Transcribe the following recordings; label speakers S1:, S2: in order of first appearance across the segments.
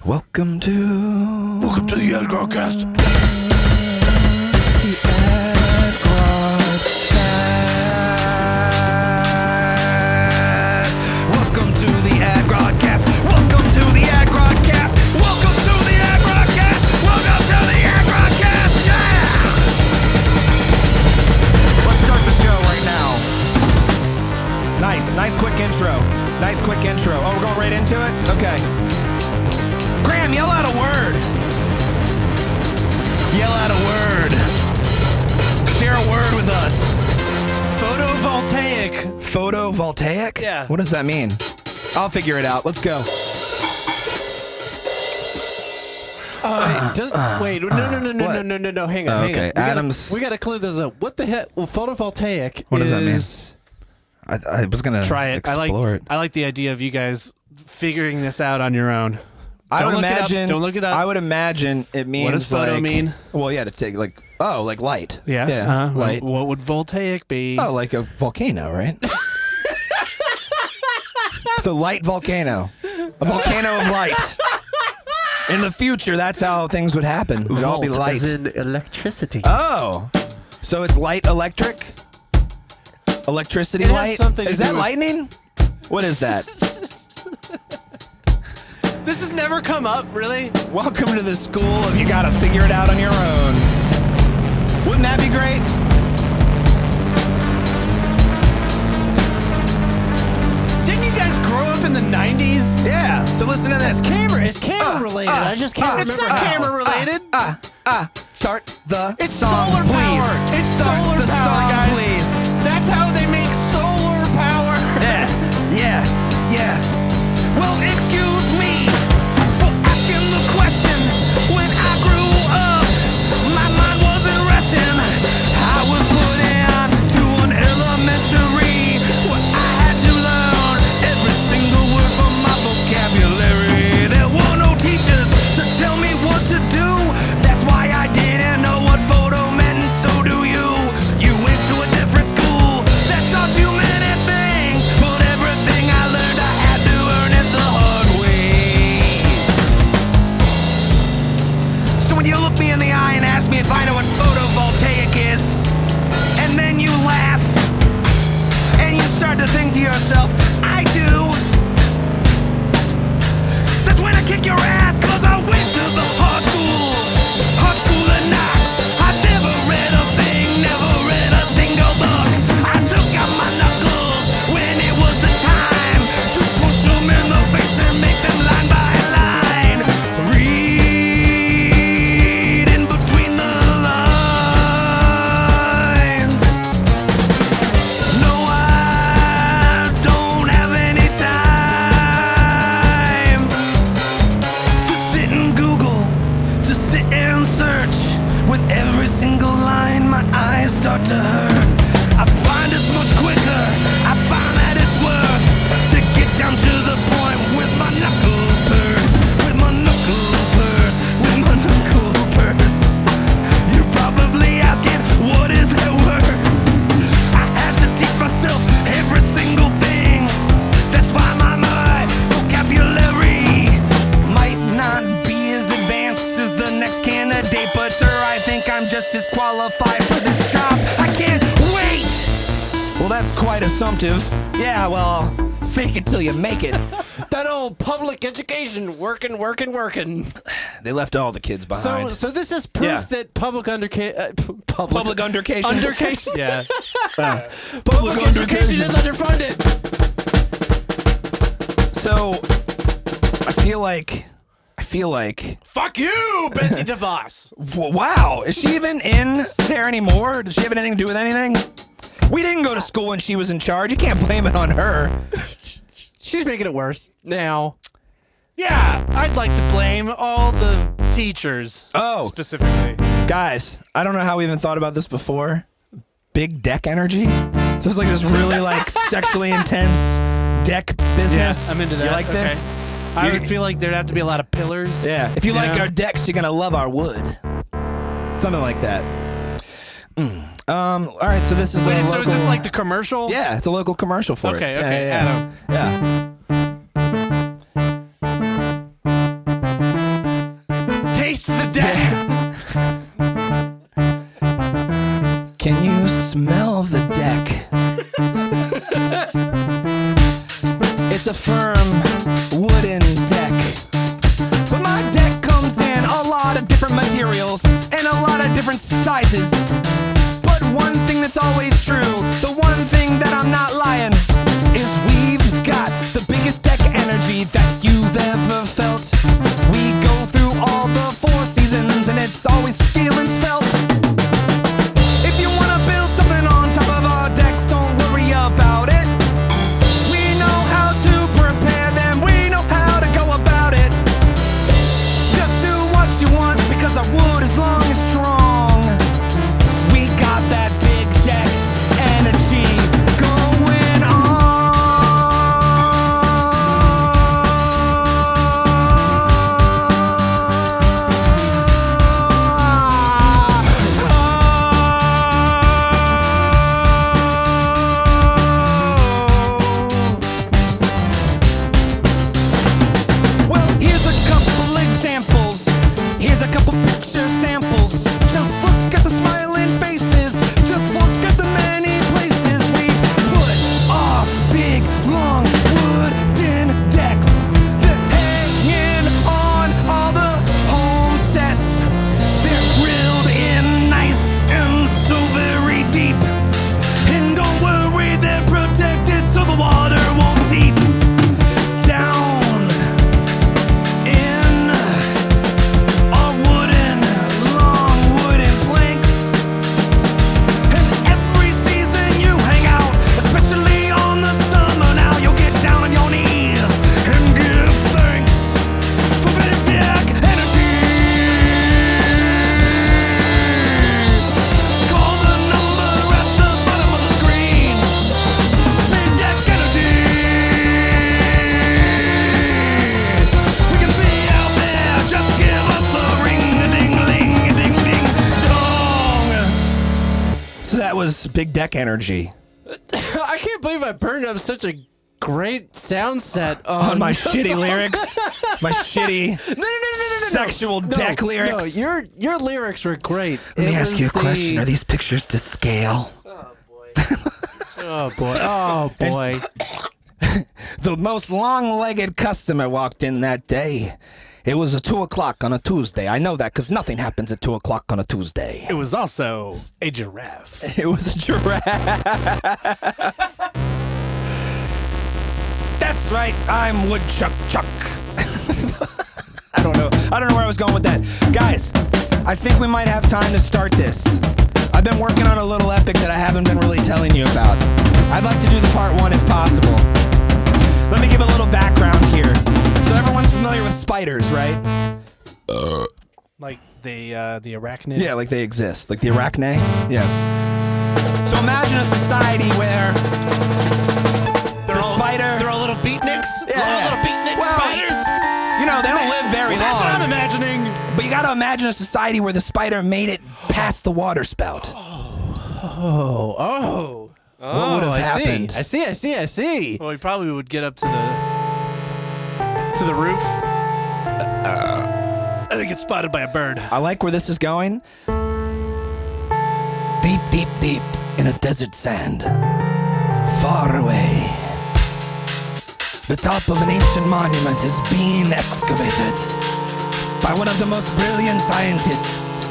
S1: Welcome to the Adgrodcast. Welcome to the Adgrodcast. Welcome to the Adgrodcast. Welcome to the Adgrodcast. Welcome to the Adgrodcast. Yeah! Let's start the show right now. Nice quick intro. Oh, we're going right into it? Okay. Graham, yell out a word. Share a word with us. Photovoltaic?
S2: Yeah.
S1: What does that mean? I'll figure it out. Let's go.
S2: Wait, no. Hang on.
S1: Okay, Adam's.
S2: We gotta clear this up. What the heck? Well, photovoltaic.
S1: What does that mean? I was gonna
S2: Try it.
S1: explore it.
S2: I like the idea of you guys figuring this out on your own.
S1: Don't
S2: look it up.
S1: I would imagine it means.
S2: What does photo mean?
S1: Well, yeah, to take like light.
S2: Yeah.
S1: Light.
S2: What would voltaic be?
S1: Oh, like a volcano, right? So light volcano, a volcano of light. In the future, that's how things would happen. It'd all be light.
S3: As in electricity.
S1: Oh, so it's light electric? Electricity
S2: It has
S1: light?
S2: something to
S1: Is
S2: do
S1: that
S2: with-
S1: lightning? What is that?
S2: This has never come up, really.
S1: Welcome to the school of you gotta figure it out on your own. Wouldn't that be great?
S2: Didn't you guys grow up in the 90s?
S1: Yeah, so listen to this.
S3: It's camera related. I just can't
S2: It's
S3: remember
S2: not
S3: how.
S2: camera related.
S1: Start the
S2: It's
S1: song,
S2: solar
S1: please.
S2: power. It's
S1: Start
S2: solar
S1: the
S2: power,
S1: song,
S2: guys.
S1: please.
S2: That's how they make solar power.
S1: Yeah. Well, excuse me for asking the question. When I grew up, my mind wasn't resting. I was put into an elementary where I had to learn every single word from my vocabulary. There were no teachers to tell me what to do. That's why I didn't know what photo meant, and so do you. You went to a different school that taught you many things, but everything I learned I had to earn it the hard way. So when you look me in the eye and ask me if I know what photovoltaic is, and then you laugh, and you start to think to yourself, I do. That's when I kick your ass, cause I went to the hard school of knocks. I never read a thing, never read a single book. I took out my knuckles when it was the time to punch them in the face and make them line by line. Read in between the lines. No, I don't have any time to sit and Google, to sit and search. With every single line, my eyes start to hurt. I find it's much quicker, I find that it's worth to get down to the point with my knuckle purse. You're probably asking, what is that word? I had to teach myself every single thing. That's why my vocabulary might not be as advanced as the next candidate, but sir, I think I'm just as qualified for this job. I can't wait! Well, that's quite assumptive. Yeah, well, fake it till you make it.
S3: That old public education working.
S1: They left all the kids behind.
S3: So this is proof
S1: Yeah.
S3: that public undercation.
S1: Public undercation.
S3: Undercation.
S2: Yeah.
S3: Public education is underfunded.
S1: So, I feel like.
S3: Fuck you, Betsy DeVos.
S1: Wow, is she even in there anymore? Does she have anything to do with anything? We didn't go to school when she was in charge. You can't blame it on her.
S3: She's making it worse now.
S2: Yeah, I'd like to blame all the teachers.
S1: Oh.
S2: Specifically.
S1: Guys, I don't know how we even thought about this before. Big deck energy? So it's like this really like sexually intense deck business.
S2: Yeah, I'm into that.
S1: You like this?
S2: Okay. I would feel like there'd have to be a lot of pillars.
S1: Yeah. If you like
S2: know?
S1: our decks, you're gonna love our wood. Something like that. All right, so this is
S2: Wait,
S1: a
S2: so
S1: local...
S2: is this like the commercial?
S1: Yeah, it's a local commercial for it.
S2: Okay,
S1: Yeah.
S2: Adam.
S1: Yeah.
S4: was big deck energy.
S3: I can't believe I burned up such a great sound set
S4: On my shitty lyrics. My shitty sexual deck lyrics.
S3: No, your lyrics were great.
S4: Let me ask you a question. Are these pictures to scale?
S3: Oh, boy. Oh, boy. Oh, boy.
S4: The most long-legged customer walked in that day. It was a 2 o'clock on a Tuesday. I know that because nothing happens at 2 o'clock on a Tuesday.
S2: It was also a giraffe.
S4: It was a giraffe. That's right. I'm Woodchuck Chuck. I don't know where I was going with that. Guys, I think we might have time to start this. I've been working on a little epic that I haven't been really telling you about. I'd like to do the part 1 if possible. Let me give a little background here. So everyone's familiar with spiders, right?
S2: Like the arachnid?
S4: Yeah, like they exist. Like the arachne? Yes. So imagine a society where
S2: They're all little beatniks?
S4: Yeah.
S2: Little beatnik spiders?
S4: You know, they don't live very
S2: That's what I'm
S4: long.
S2: imagining.
S4: But you gotta imagine a society where the spider made it past the water spout.
S3: Oh.
S4: What would have happened?
S3: I see.
S2: Well, he probably would get up to the roof. I think get spotted by a bird.
S4: I like where this is going. Deep, deep, deep in a desert sand. Far away. The top of an ancient monument is being excavated by one of the most brilliant scientists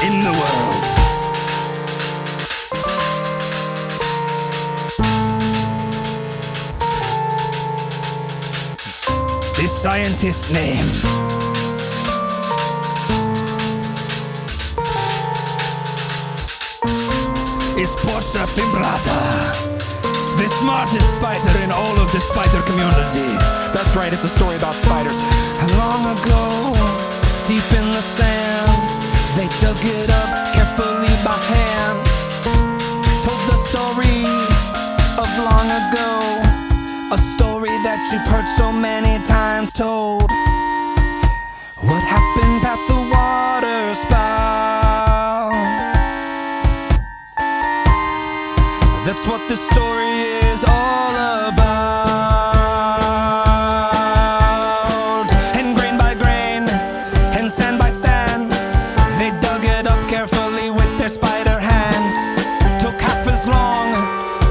S4: in the world. This scientist's name is Portia Fimbrata, the smartest spider in all of the spider community. That's right, it's a story about spiders. And long ago, deep in the sand, they dug it up carefully by hand. Told the story of long ago, a story that you've heard so many times told. What happened past the water spout? That's what the story is all about. And grain by grain, and sand by sand, they dug it up carefully with their spider hands. Took half as long,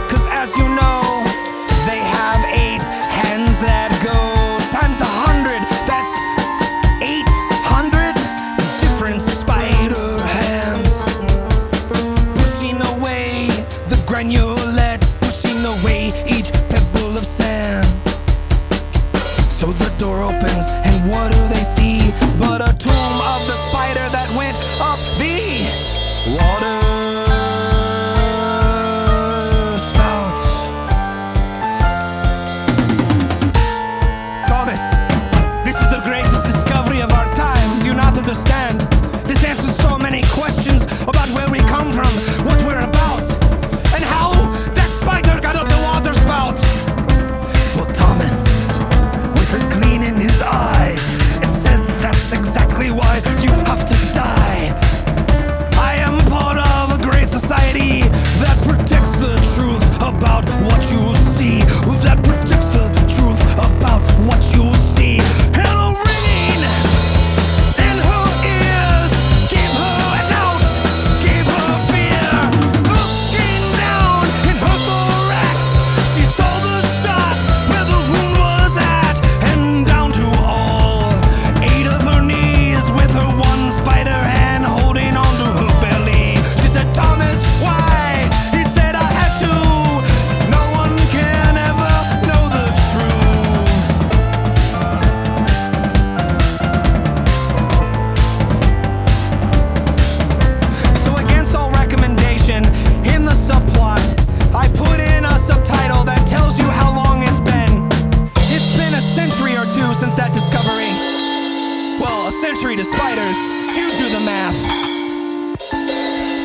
S4: 'cause as you know, they have 8 hands that go times 100. That's 800 different spider hands. Pushing away the granulate, pushing away each pebble of sand. So the door opens, and what do they see but a tomb of the spider that went up the water spout. Thomas, this is the greatest discovery of our time. Do you not understand? This answers so many questions about where we come from, what we're about, and how that spider got up the water spout. Well, Thomas, with a gleam in his eye, it said that's exactly why you have to die. I am part of a great society that protects the truth about what you see. That protects the truth about what you see. Hello, ringing in her ears, gave her an out, gave her fear. Looking down in her thorax, she saw the shot where the wound was at, and down to all 8 of her knees with her one spider hand holding onto her belly. She said, Thomas, why? He said, I had to. No one can ever know the truth. So against all recommendation, in the subplot, I put in a subtitle that tells you how long it's been. It's been a century or 2 since that discovery. Well, a century to spiders. You do the math.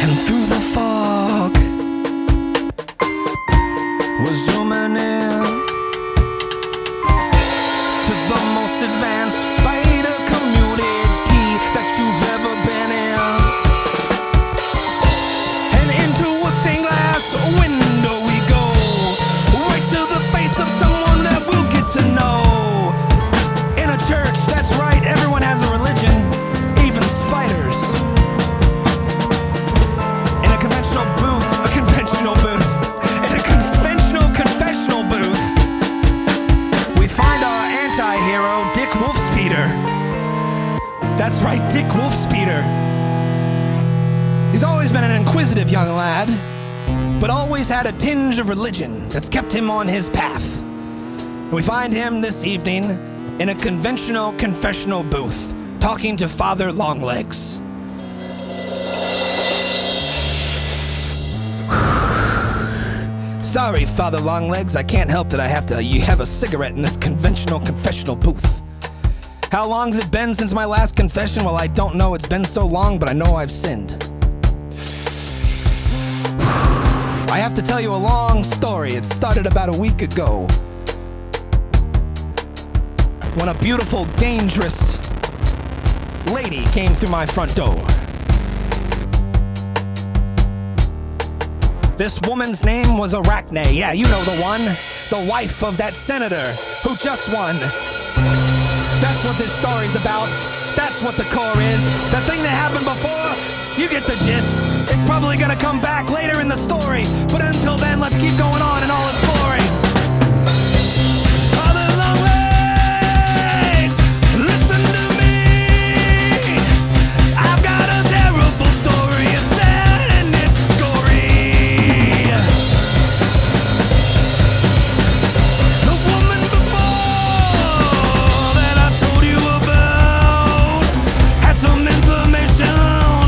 S4: And through the fog, we're zooming in to the most advanced spider community that you've ever been in. And old Dick Wolfspeeder. That's right, Dick Wolfspeeder. He's always been an inquisitive young lad, but always had a tinge of religion that's kept him on his path. We find him this evening in a conventional confessional booth, talking to Father Longlegs. Sorry, Father Longlegs, I can't help that you have a cigarette in this conventional confessional booth. How long's it been since my last confession? Well, I don't know, it's been so long, but I know I've sinned. I have to tell you a long story. It started about a week ago, when a beautiful, dangerous lady came through my front door. This woman's name was Arachne. Yeah, you know the one. The wife of that senator who just won. That's what this story's about. That's what the core is. The thing that happened before, you get the gist. It's probably gonna come back later in the story. But until then, let's keep going on in all its glory. Father Longlegs, listen to me. I've got a terrible story. It's sad and it's gory. The woman before that I told you about had some information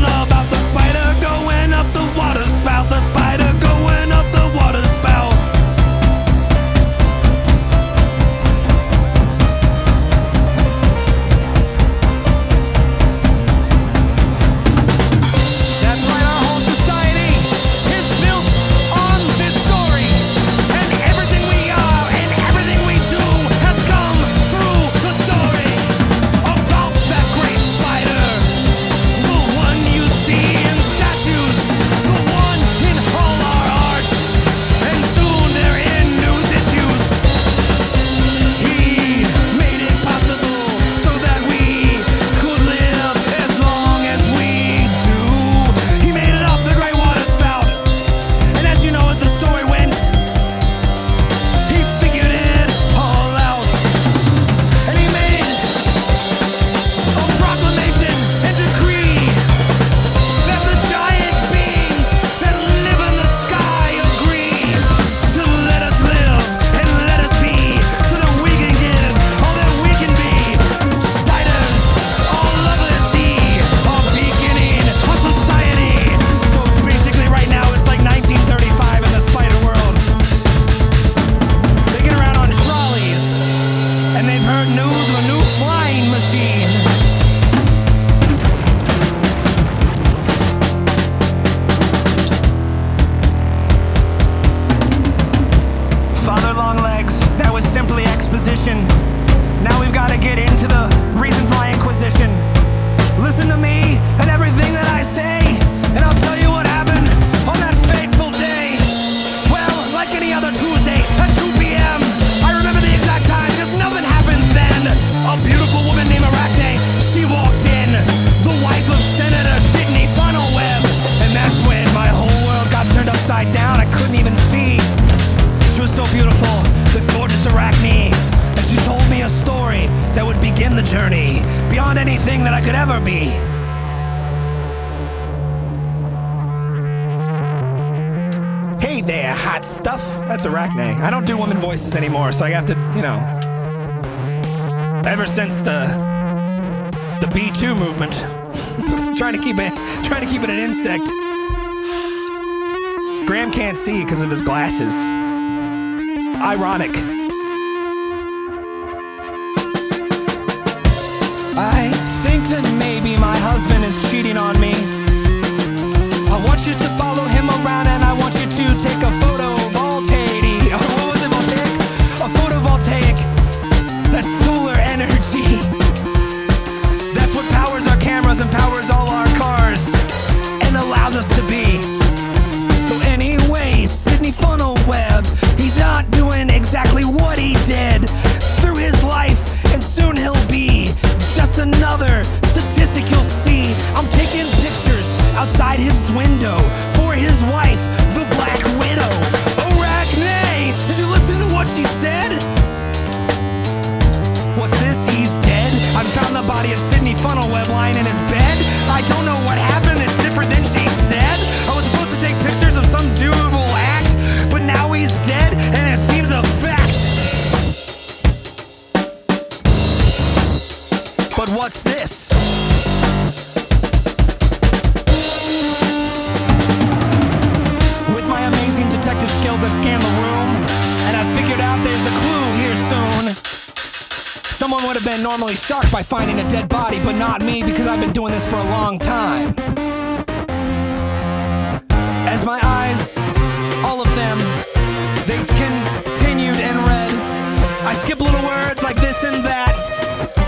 S4: about the spider going up the water spout. The spider going up the water spout. That's right, our whole society is built on this story. And everything we are and everything we do has come through the story about that great spider. The one you see in statues, the one in all our art, and soon they're in news issues. He made it possible so that we could live as long as we do. He made it off the great water spout. And as you know, as the story went, he figured it all out. And he made a proclamation and decree that the giant beings that live in the sky agree to let us live and let us be, so that we can give all that we can be. Spiders all over the sea are beginning a society. So basically right now it's like 1935 in the spider world. They get around on trolleys, and they've heard news of a new flying machine. Father Longlegs, that was simply exposition. Now we've got to get into the reason for my inquisition. Listen to me and everything that I say, and I'll tell you what happened on that fateful day. Well, like any other Tuesday at 2 p.m., I remember the exact time because nothing happens then. A beautiful woman named Arachne, she walked in, the wife of Senator Sidney Funnelweb. And that's when my whole world got turned upside down. I couldn't even see. She was so beautiful, the gorgeous Arachne, and she told me a story that would begin the journey beyond anything that I could ever be. Hey there, hot stuff. That's Arachne. I don't do woman voices anymore, so I have to, ever since the B2 movement, trying to keep it an insect. Graham can't see because of his glasses. Ironic. I think that maybe my husband is cheating on me. I want you to follow him around and I want you to take a photovoltaic. What was it, voltaic? A photovoltaic. That's solar energy. That's what powers our cameras and powers all our cars and allows us to be. So anyway, Sidney Funnelweb, he's not doing exactly body of Sydney Funnelweb lying in his bed. I don't know what happened, it's different than she said. I was supposed to take pictures of some doable act, but now he's dead, and it seems a fact. But what's this? With my amazing detective skills, I've scanned the room, and I've figured out there's a clue here soon. Someone would have been normally shocked by finding a dead body, but not me, because I've been doing this for a long time. As my eyes, all of them, they continued and read. I skip little words like this and that.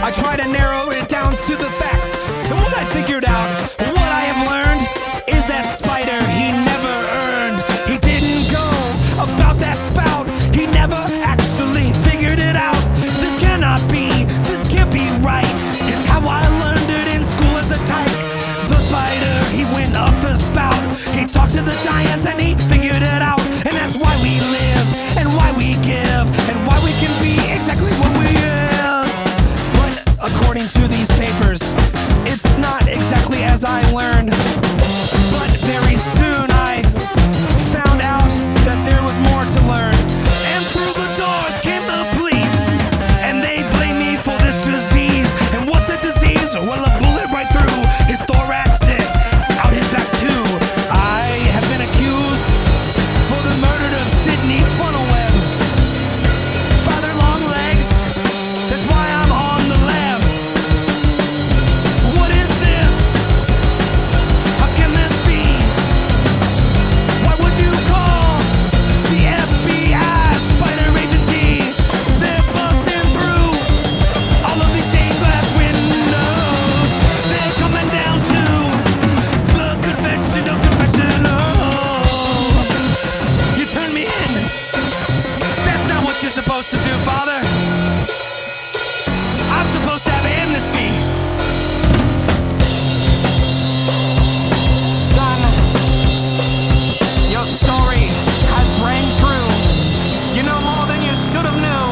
S4: I try to narrow it down to the facts. And what I figured out, what I have learned, is that Spider he never earned. He didn't go about that spout. He never actually figured it out. This cannot be, this can't be right. It's how I learned it in school as a tyke. The Spider, he went up the spout. He talked to the giants and he figured it out. And that's why we live, and why we give, and why we can be exactly what we is. But according to these papers, it's not exactly as I learned. But very soon I found out that there was more to learn. And through the doors came the police, and they blame me for this disease. And what's a disease? Well, a bullet right through his thorax and out his back too. I have been accused for the murder of Sydney Funnelweb. Father Longlegs, that's why I'm on the lab. What is this? How can this be? Why would you call the FBI Spider Agency? They're busting through all of these stained glass windows. They're coming down to the confessional. You turned me in. That's not what you're supposed to do, Father. I'm supposed to have amnesty. Son, your story has rang true. You know more than you should have knew.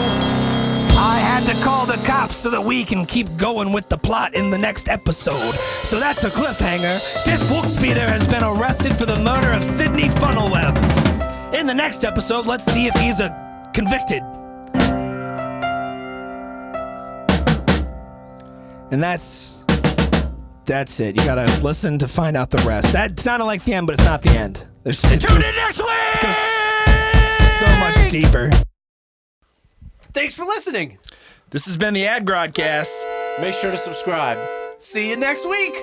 S4: I had to call the cops so that we can keep going with the plot in the next episode. So that's a cliffhanger. Diff Wolfspeeder has been arrested for the murder of Sydney Funnelweb. In the next episode, let's see if he's convicted. And that's it. You gotta listen to find out the rest. That sounded like the end, but it's not the end. Tune in next week! It goes so much deeper.
S3: Thanks for listening.
S4: This has been the Adgrodcast.
S3: Make sure to subscribe.
S2: See you next week.